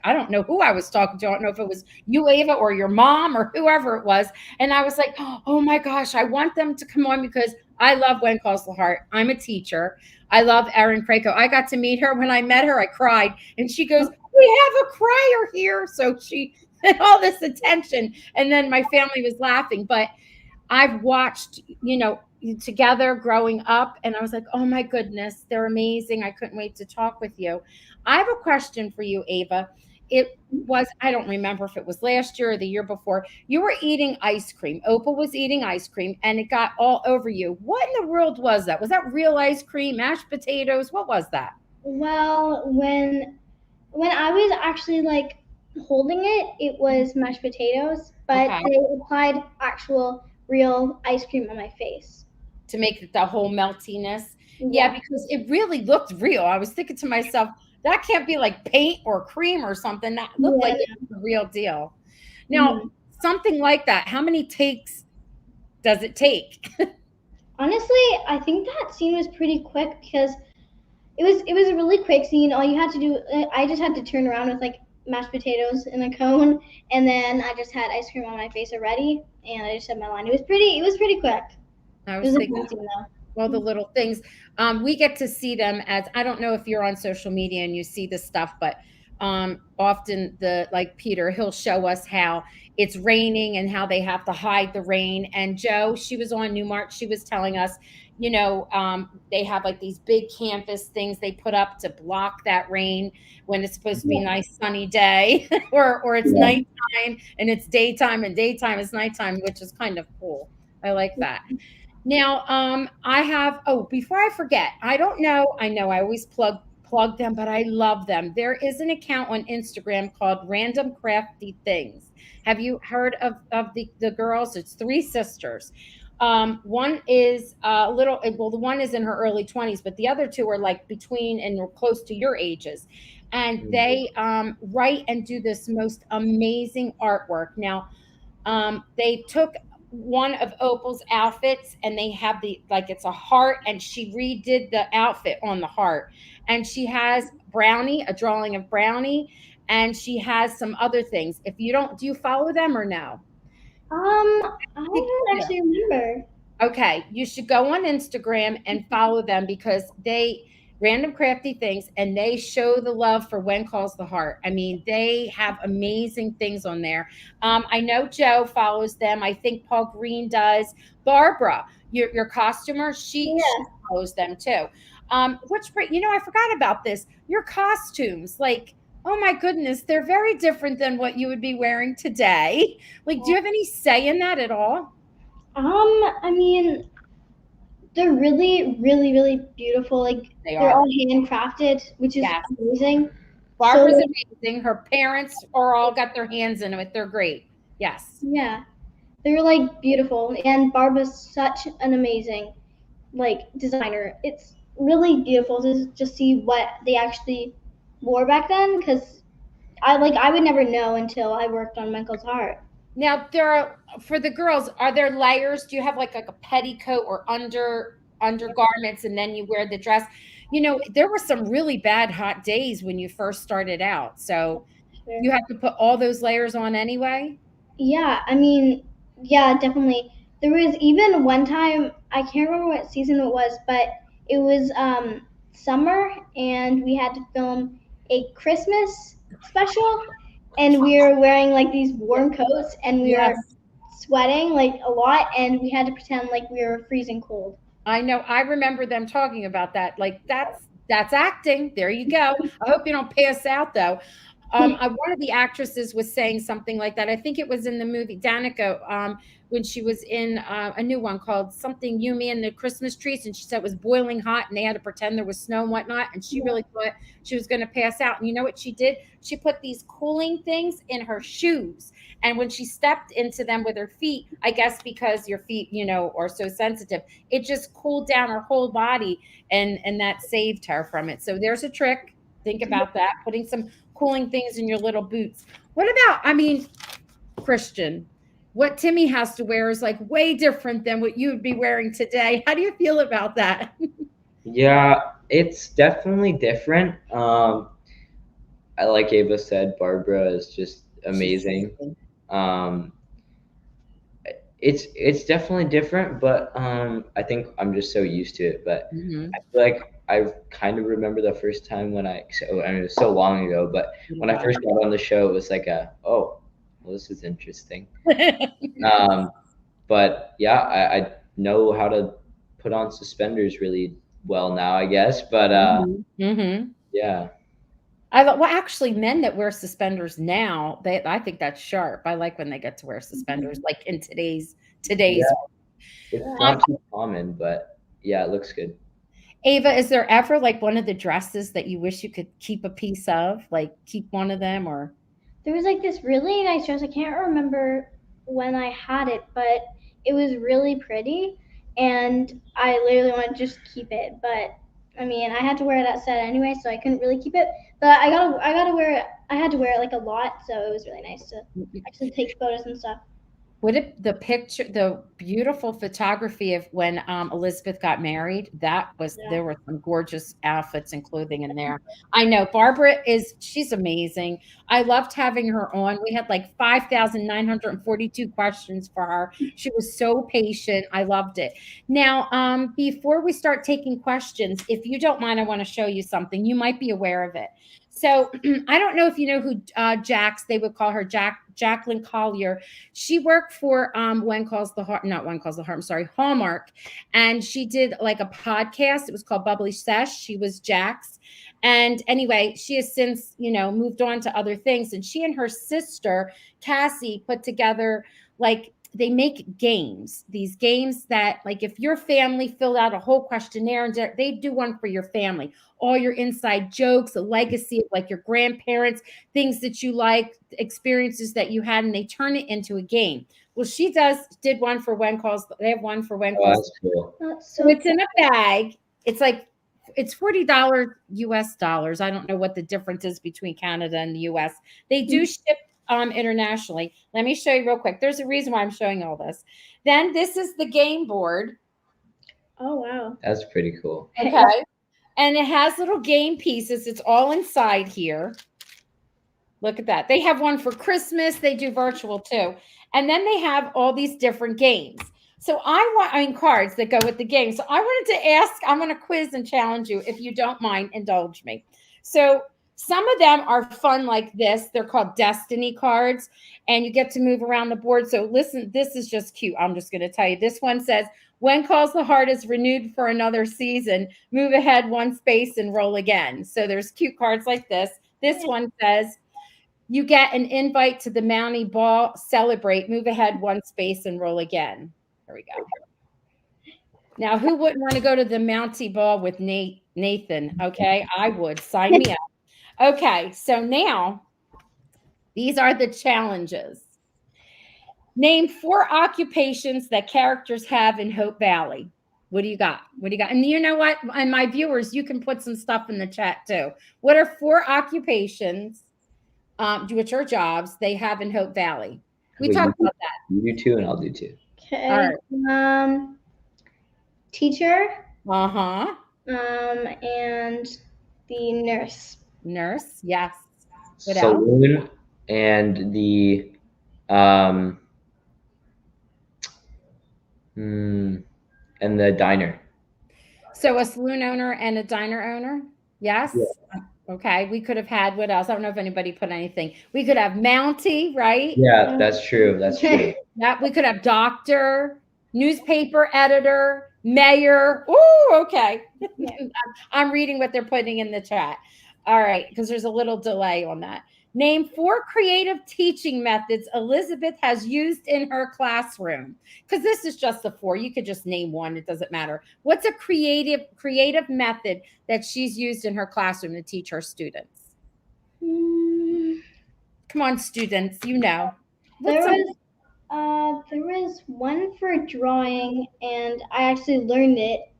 I don't know who I was talking to. I don't know if it was you, Ava, or your mom, or whoever it was. And I was like, oh my gosh, I want them to come on because I love When Calls the Heart. I'm a teacher. I love Erin Krakow. I got to meet her. When I met her, I cried. And she goes, we have a crier here. So she had all this attention. And then my family was laughing. But I've watched, together growing up, and I was like, oh my goodness, they're amazing. I couldn't wait to talk with you. I have a question for you, Ava. It was, I don't remember if it was last year or the year before. You were eating ice cream. Opal was eating ice cream, and it got all over you. What in the world was that? Was that real ice cream, mashed potatoes? What was that? Well, when I was actually like holding it, it was mashed potatoes, but Okay. they applied actual real ice cream on my face. To make the whole meltiness. Yeah, Yeah. because it really looked real. I was thinking to myself, that can't be like paint or cream or something. That looked like Yeah. it was the real deal. Now, Mhm. something like that, how many takes does it take? Honestly, I think that scene was pretty quick because it was a really quick scene. All you had to do, I just had to turn around with like mashed potatoes in a cone, and then I just had ice cream on my face already, and I just said my line. It was pretty quick. I It was was a thinking fun scene though. all the little things. We get to see them as, I don't know if you're on social media and you see this stuff, but often the like Peter, he'll show us how it's raining and how they have to hide the rain. And Joe, she was on Newmark. She was telling us, they have like these big canvas things they put up to block that rain when it's supposed to be a Yeah. nice sunny day, or it's Yeah. nighttime and it's daytime and daytime is nighttime, which is kind of cool. I like that. Now, I have, oh, before I forget, I know I always plug them, but I love them. There is an account on Instagram called Random Crafty Things. Have you heard of the girls? It's three sisters. One is a little, well, the one is in her early 20s, but the other two are like between and are close to your ages. And they write and do this most amazing artwork. Now, they took one of Opal's outfits and they have the, like, it's a heart, and she redid the outfit on the heart. And she has Brownie, a drawing of Brownie, and she has some other things. If you don't, do you follow them or no? I don't actually remember. Okay, you should go on Instagram and follow them because they random crafty things, and they show the love for When Calls the Heart. I mean, they have amazing things on there. I know Joe follows them. I think Paul Green does. Barbara, your costumer, she Yeah. follows them too. I forgot about this. Your costumes, like, oh my goodness, they're very different than what you would be wearing today. Like, do you have any say in that at all? I mean, they're really, really, really beautiful. Like They they're are. all handcrafted, which is Yes. amazing. Barbara's So amazing. Her parents are all got their hands in it. They're great. Yes. yeah, they're like beautiful, and Barbara's such an amazing like designer. It's really beautiful to just see what they actually wore back then, because I would never know until I worked on Michael's heart. Now there are, for the girls, are there layers? Do you have like a petticoat or undergarments and then you wear the dress? There were some really bad hot days when you first started out. So Sure. you have to put all those layers on anyway. Yeah, I mean, yeah, definitely. There was even one time, I can't remember what season it was, but it was summer, and we had to film a Christmas special, and we were wearing like these warm coats, and we were Yes. sweating like a lot, and we had to pretend like we were freezing cold. I know. I remember them talking about that. Like that's acting. There you go. I hope you don't pass out though. One of the actresses was saying something like that. I think it was in the movie Danica, when she was in a new one called something Yumi and the Christmas Trees, and she said it was boiling hot, and they had to pretend there was snow and whatnot, and she really thought she was going to pass out. And you know what she did? She put these cooling things in her shoes, and when she stepped into them with her feet, I guess because your feet, are so sensitive, it just cooled down her whole body, and that saved her from it. So there's a trick. Think about that, putting some cooling things in your little boots. What about, Christian, what Timmy has to wear is like way different than what you would be wearing today. How do you feel about that? Yeah, it's definitely different. I like Ava said, Barbara is just amazing. It's definitely different, but I think I'm just so used to it. But I feel like I kind of remember the first time when it was so long ago, but when I first got on the show, it was like well, this is interesting. But yeah, I know how to put on suspenders really well now, I guess. But yeah. Actually, men that wear suspenders now, I think that's sharp. I like when they get to wear suspenders, like in today's. Yeah, it's not too common, but yeah, it looks good. Ava, is there ever like one of the dresses that you wish you could keep a piece of, like keep one of them, or? There was like this really nice dress. I can't remember when I had it, but it was really pretty, and I literally want to just keep it. But I mean, I had to wear it at set anyway, so I couldn't really keep it. But I gotta wear it. I had to wear it like a lot, so it was really nice to actually take photos and stuff. The beautiful photography of when Elizabeth got married, there were some gorgeous outfits and clothing in there. I know Barbara she's amazing. I loved having her on. We had like 5,942 questions for her. She was so patient. I loved it. Now, before we start taking questions, if you don't mind, I want to show you something. You might be aware of it. So I don't know if you know who Jax, they would call her Jacqueline Collier. She worked for When Calls the Heart, not When Calls the Heart, I'm sorry, Hallmark. And she did like a podcast. It was called Bubbly Sesh. She was Jax. And anyway, she has since, moved on to other things. And she and her sister, Cassie, put together like they make games, these games that like if your family filled out a whole questionnaire, and they do one for your family, all your inside jokes, a legacy of like your grandparents, things that you like, experiences that you had, and they turn it into a game. Well, she did one for When Calls. They have one for When Calls. That's cool. So it's in a bag. It's $40 US dollars. I don't know what the difference is between Canada and the US. They do ship internationally. Let me show you real quick. There's a reason why I'm showing all this. Then this is the game board. Oh wow. That's pretty cool. Okay. And it has little game pieces. It's all inside here. Look at that. They have one for Christmas. They do virtual too. And then they have all these different games. So cards that go with the game. So I wanted to ask, I'm going to quiz and challenge you. If you don't mind, indulge me. So some of them are fun like this. They're called destiny cards, and you get to move around the board. So listen, this is just cute. I'm just going to tell you. This one says, When Calls the Heart is renewed for another season, move ahead one space and roll again. So there's cute cards like this. This one says, you get an invite to the Mountie Ball, celebrate, move ahead one space and roll again. There we go. Now, who wouldn't want to go to the Mountie Ball with Nathan? Okay, I would. Sign me up. Okay, so now these are the challenges. Name 4 occupations that characters have in Hope Valley. What do you got? And you know what? And my viewers, you can put some stuff in the chat too. What are 4 occupations, which are jobs, they have in Hope Valley? We talked about that. You do 2 and I'll do 2. Okay. All right. Teacher. And the nurse. Nurse, yes. What Saloon else? And the and the diner. So a saloon owner and a diner owner? Yes. Yeah. Okay, we could have had what else? I don't know if anybody put anything. We could have Mountie, right? Yeah, that's true. That's true. Yeah, we could have doctor, newspaper editor, mayor. Ooh, okay. Yeah. I'm reading what they're putting in the chat. All right, because there's a little delay on that. Name 4 creative teaching methods Elizabeth has used in her classroom. Because this is just the 4. You could just name one, it doesn't matter. What's a creative method that she's used in her classroom to teach her students? Come on, students, you know. There was one for drawing, and I actually learned it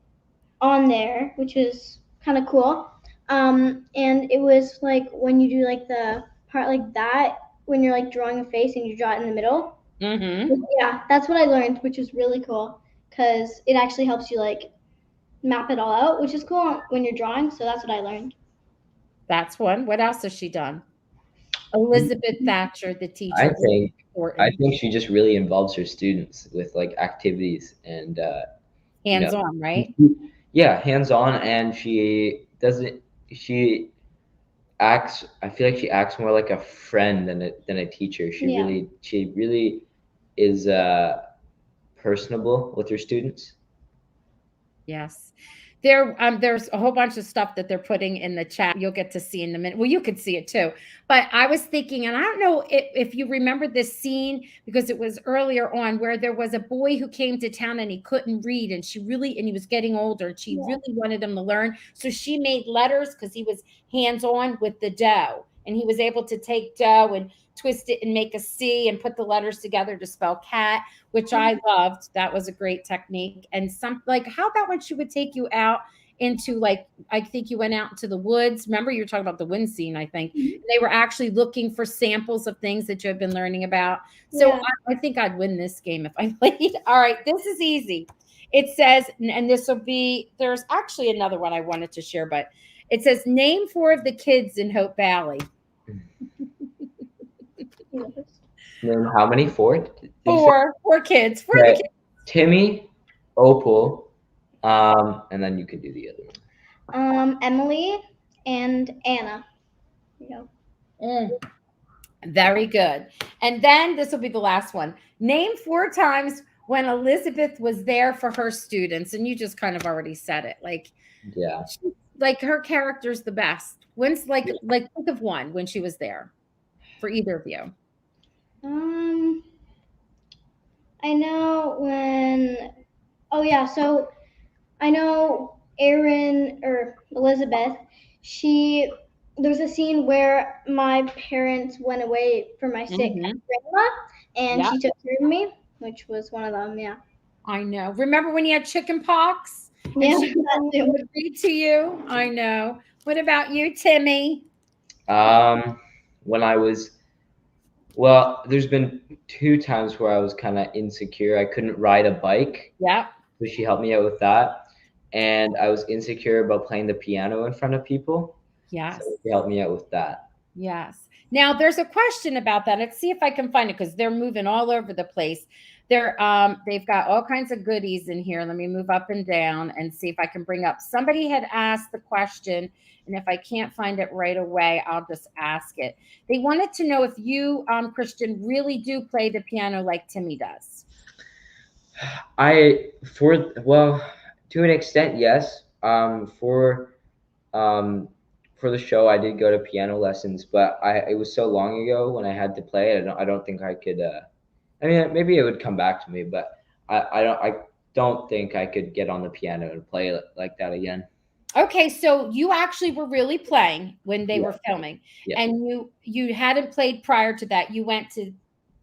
on there, which was kind of cool. And it was like when you do like the part like that, when you're like drawing a face and you draw it in the middle. Mm-hmm. Yeah, that's what I learned, which was really cool because it actually helps you like map it all out, which is cool when you're drawing. So that's what I learned. That's one. What else has she done? Elizabeth Thatcher, the teacher. I think she just really involves her students with like activities and hands-on, right? Yeah, hands-on, and she doesn't. She acts. I feel like she acts more like a friend than a teacher. She really is personable with her students. Yes. There's a whole bunch of stuff that they're putting in the chat. You'll get to see in a minute. Well, you could see it too. But I was thinking, and I don't know if you remember this scene because it was earlier on where there was a boy who came to town and he couldn't read, and he was getting older, and she really wanted him to learn. So she made letters because he was hands-on with the dough, and he was able to take dough and twist it and make a C and put the letters together to spell cat, which I loved. That was a great technique. And how about when she would take you out into I think you went out into the woods. Remember, you were talking about the wind scene, I think. Mm-hmm. They were actually looking for samples of things that you had been learning about. So I think I'd win this game if I played. All right, this is easy. It says, and there's actually another one I wanted to share, but it says, name 4 of the kids in Hope Valley. Name how many? 4? 4 kids. 4 okay. kids. Timmy, Opal, and then you could do the other one. Emily and Anna. Very good. And then this will be the last one. Name 4 times when Elizabeth was there for her students, and you just kind of already said it. Her character's the best. When's think of one when she was there for either of you. I know when. Oh yeah, so I know Erin or Elizabeth. There's a scene where my parents went away for my sick grandma, and she took care of me, which was one of them. Yeah. I know. Remember when you had chicken pox? Yeah. She would read to you. I know. What about you, Timmy? When I was. Well, there's been 2 times where I was kind of insecure. I couldn't ride a bike. Yeah. So she helped me out with that. And I was insecure about playing the piano in front of people. Yes. So she helped me out with that. Yes. Now there's a question about that. Let's see if I can find it because they're moving all over the place. They've got all kinds of goodies in here. Let me move up and down and see if I can bring up. Somebody had asked the question, and if I can't find it right away, I'll just ask it. They wanted to know if you, Christian, really do play the piano like Timmy does. To an extent, yes. For the show, I did go to piano lessons, but it was so long ago when I had to play it. I don't think I could. I mean, maybe it would come back to me, but I don't think I could get on the piano and play it like that again. Okay, so you actually were really playing when they were filming, and you hadn't played prior to that. You went to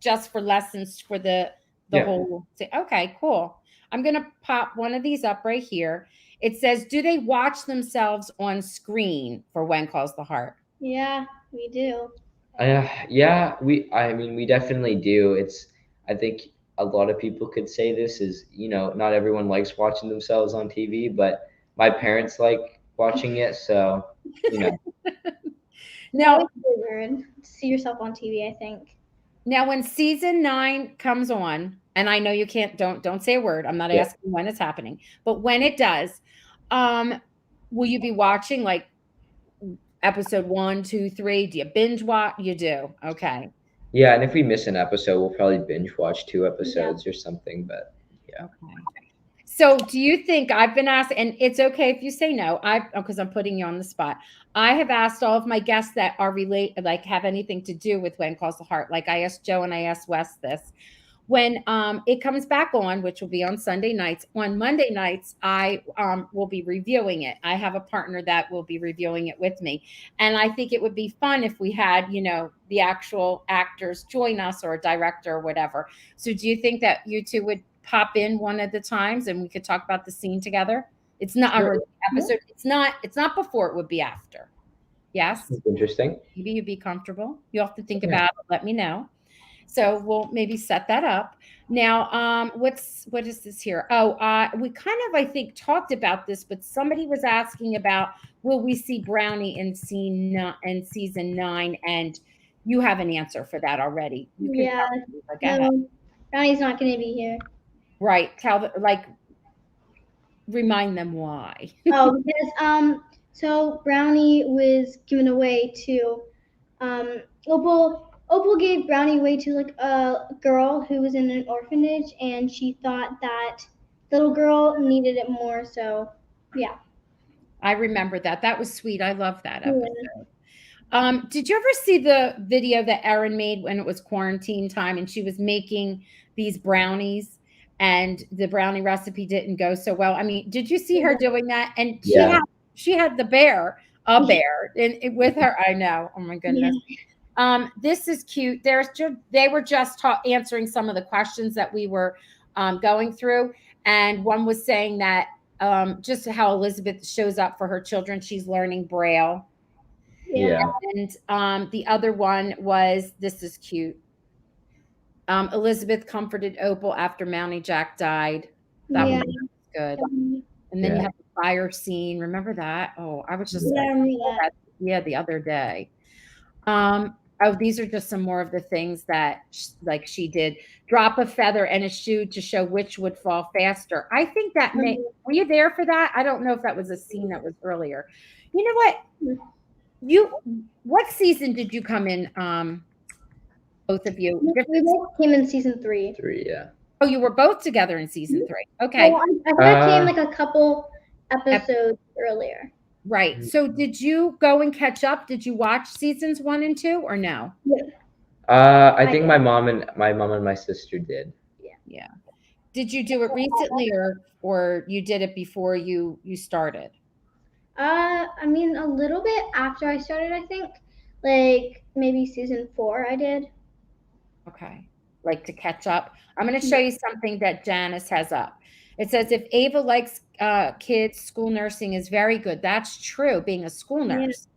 just for lessons for the whole thing. Okay, cool. I'm gonna pop one of these up right here. It says, do they watch themselves on screen for When Calls the Heart? Yeah, we do. We definitely do. I think a lot of people could say this is, not everyone likes watching themselves on TV, but my parents like watching it. So, Now, it's weird to see yourself on TV, I think. Now, when season 9 comes on, and I know you can't, don't say a word. I'm not asking when it's happening, but when it does, will you be watching episode 1, 2, 3? Do you binge watch? You do. Okay. Yeah, and if we miss an episode, we'll probably binge watch 2 episodes or something. But yeah. Okay. So do you think I've been asked, and it's okay if you say no, because I'm putting you on the spot. I have asked all of my guests that are related, like have anything to do with When Calls the Heart. Like I asked Joe and I asked Wes this. When it comes back on, which will be on Sunday nights, on Monday nights, I will be reviewing it. I have a partner that will be reviewing it with me. And I think it would be fun if we had, the actual actors join us or a director or whatever. So do you think that you two would pop in one of the times and we could talk about the scene together? It's not Sure. our episode. It's not before, it would be after. Yes. That's interesting. Maybe you'd be comfortable. You'll have to think about it. Let me know. So we'll maybe set that up. Now, what is this here? Oh, we kind of, I think, talked about this, but somebody was asking about, will we see Brownie in season 9? And you have an answer for that already. You can no, Brownie's not going to be here. Right. Remind them why. Because so Brownie was given away to Opal. Opal gave Brownie away to like a girl who was in an orphanage, and she thought that little girl needed it more. So yeah. I remember that. That was sweet. I love that episode. Yeah. Did you ever see the video that Erin made when it was quarantine time and she was making these brownies and the brownie recipe didn't go so well? I mean, did you see her doing that? And she had a bear with her. I know. Oh my goodness. Yeah. This is cute. They were just answering some of the questions that we were going through. And one was saying that just how Elizabeth shows up for her children. She's learning Braille. Yeah. And the other one was, this is cute. Elizabeth comforted Opal after Mountie Jack died. That was good. And then you have the fire scene. Remember that? Oh, I was just the other day. These are just some more of the things that she did. Drop a feather and a shoe to show which would fall faster. I think that were you there for that? I don't know if that was a scene that was earlier. You know what? What season did you come in? Both of you. We both came in season 3. 3, yeah. Oh, you were both together in season 3. Okay. Well, I think I came like a couple episodes earlier. Right. So did you go and catch up? Did you watch seasons 1 and 2 or no? Yeah. I think my mom and my sister did. Yeah. Did you do it recently or you did it before you started? I mean, a little bit after I started, I think. Like maybe season 4 I did. Okay. Like to catch up. I'm going to show you something that Janice has up. It says, if Ava likes kids, school nursing is very good. That's true, being a school nurse.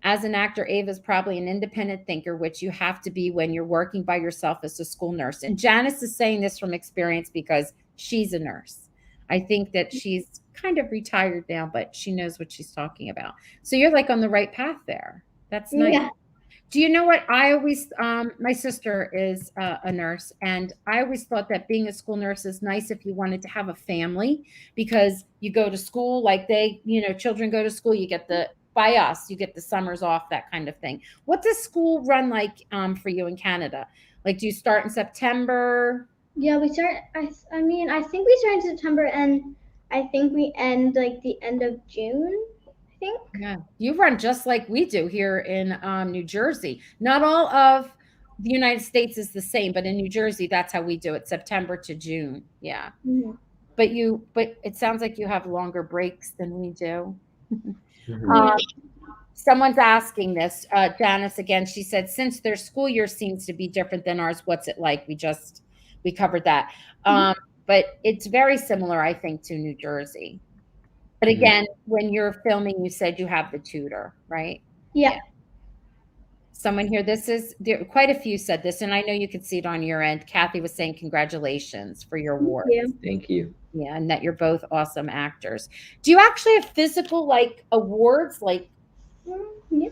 As an actor, Ava's probably an independent thinker, which you have to be when you're working by yourself as a school nurse. And Janice is saying this from experience because she's a nurse. I think that she's kind of retired now, but she knows what she's talking about. So you're like on the right path there. That's nice. Yeah. Do you know what I always, my sister is a nurse, and I always thought that being a school nurse is nice if you wanted to have a family, because you go to school, like children go to school, you get by us, you get the summers off, that kind of thing. What does school run like for you in Canada? Like, do you start in September? Yeah, we start, I think we start in September, and I think we end like the end of June. Yeah, you run just like we do here in New Jersey. Not all of the United States is the same, but in New Jersey, that's how we do it, September to June. Yeah. Mm-hmm. But it sounds like you have longer breaks than we do. Mm-hmm. Someone's asking this, Janice again. She said, since their school year seems to be different than ours, what's it like? We covered that. Mm-hmm. But it's very similar, I think, to New Jersey. But again, when you're filming, you said you have the tutor, right? Yeah. Someone here, quite a few said this, and I know you could see it on your end. Kathy was saying congratulations for your award. Thank you. Yeah, and that you're both awesome actors. Do you actually have physical awards? Yeah.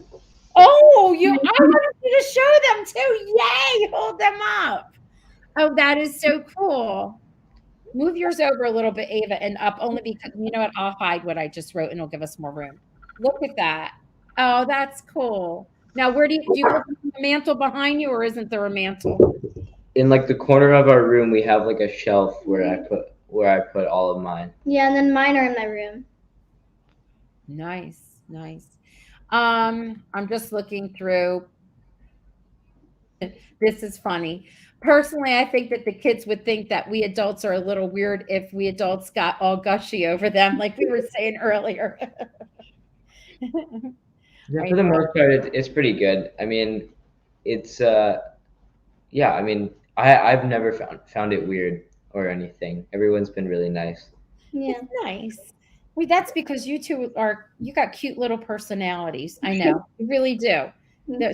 Oh, I wanted you to show them too. Yay! Hold them up. Oh, that is so cool. Move yours over a little bit, Ava, and up, only because, you know what, I'll hide what I just wrote and it'll give us more room. Look at that. Oh, that's cool. Now, where do you put the mantle behind you, or isn't there a mantle? In like the corner of our room, we have like a shelf where I put all of mine. Yeah, and then mine are in my room. Nice, nice. I'm just looking through. This is funny. Personally, I think that the kids would think that we adults are a little weird if we adults got all gushy over them, like we were saying earlier. Yeah, I for the know. most part, it's pretty good. I mean, it's yeah. I mean, I've never found it weird or anything. Everyone's been really nice. Yeah. It's nice. Well, that's because you got cute little personalities. I know. You really do.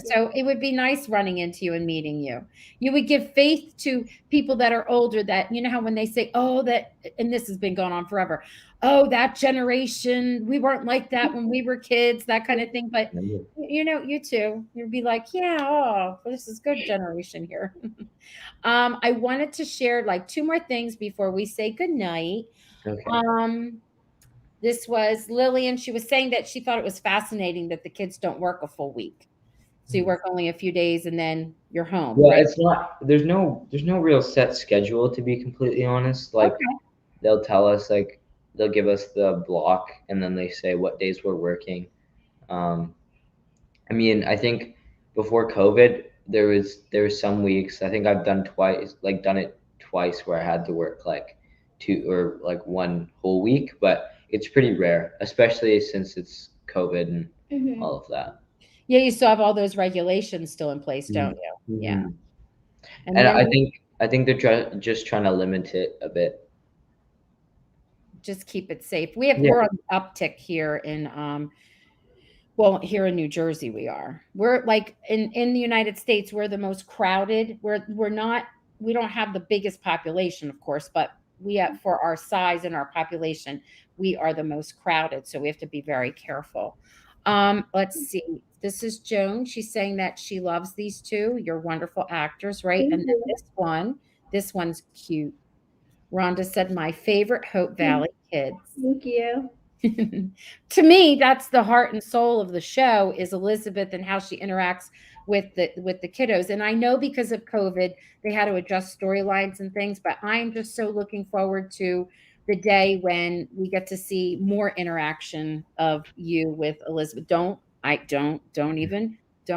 So it would be nice running into you and meeting you. You would give faith to people that are older that, you know how when they say, oh, that, and this has been going on forever. Oh, that generation, we weren't like that when we were kids, that kind of thing. But you know, you too, you'd be like, yeah, oh, this is good generation here. I wanted to share like two more things before we say goodnight. Okay. Um, this was Lillian. She was saying that she thought it was fascinating that the kids don't work a full week. So you work only a few days and then you're home, Yeah, right? it's not. There's no real set schedule to be completely honest. Like Okay. they'll tell us like they'll give us the block and then they say what days we're working. Um, I mean, I think before COVID, there was some weeks. I think I've done it twice where I had to work like two or like one whole week, but it's pretty rare, especially since it's COVID and Mm-hmm. all of that. Yeah, you still have all those regulations still in place, don't you? Yeah. Mm-hmm. And And then I think they're just trying to limit it a bit. just keep it safe. Yeah. We're on the uptick here in well, here in New Jersey we are. We're like in the United States, we're the most crowded. We're not we don't have the biggest population, of course, but we have for our size and our population, we are the most crowded, so we have to be very careful. Let's see. This is Joan. She's saying that she loves these two. You're wonderful actors, right? Thank And then you. this one's cute. Rhonda said, my favorite Hope Valley kids. Thank you. To me, that's the heart and soul of the show is Elizabeth and how she interacts with the kiddos. And I know because of COVID, they had to adjust storylines and things, but I'm just so looking forward to the day when we get to see more interaction of you with Elizabeth. Don't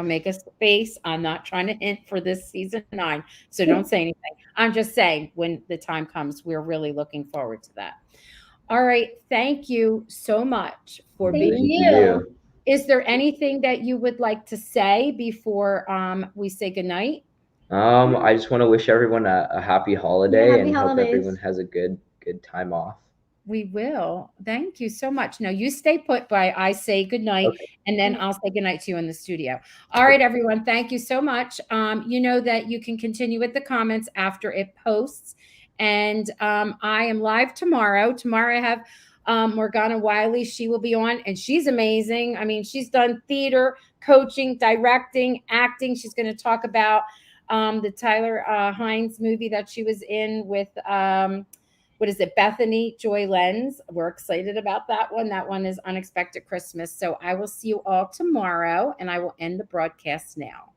make us face. I'm not trying to hint for this season 9. So don't say anything. I'm just saying when the time comes, we're really looking forward to that. All right. Thank you so much for Thank being. you. Is there anything that you would like to say before we say goodnight? I just want to wish everyone a happy holiday Yeah, happy and hope holidays. everyone has a good time off. We will. Thank you so much. Now you stay put by I say goodnight, Okay. and then I'll say goodnight to you in the studio. All right, everyone. Thank you so much. You know that you can continue with the comments after it posts. And I am live tomorrow. Tomorrow I have Morgana Wiley. She will be on, and she's amazing. I mean, she's done theater, coaching, directing, acting. She's going to talk about the Tyler Hines movie that she was in with what is it, Bethany Joy Lenz. We're excited about that one. That one is Unexpected Christmas. So I will see you all tomorrow, and I will end the broadcast now.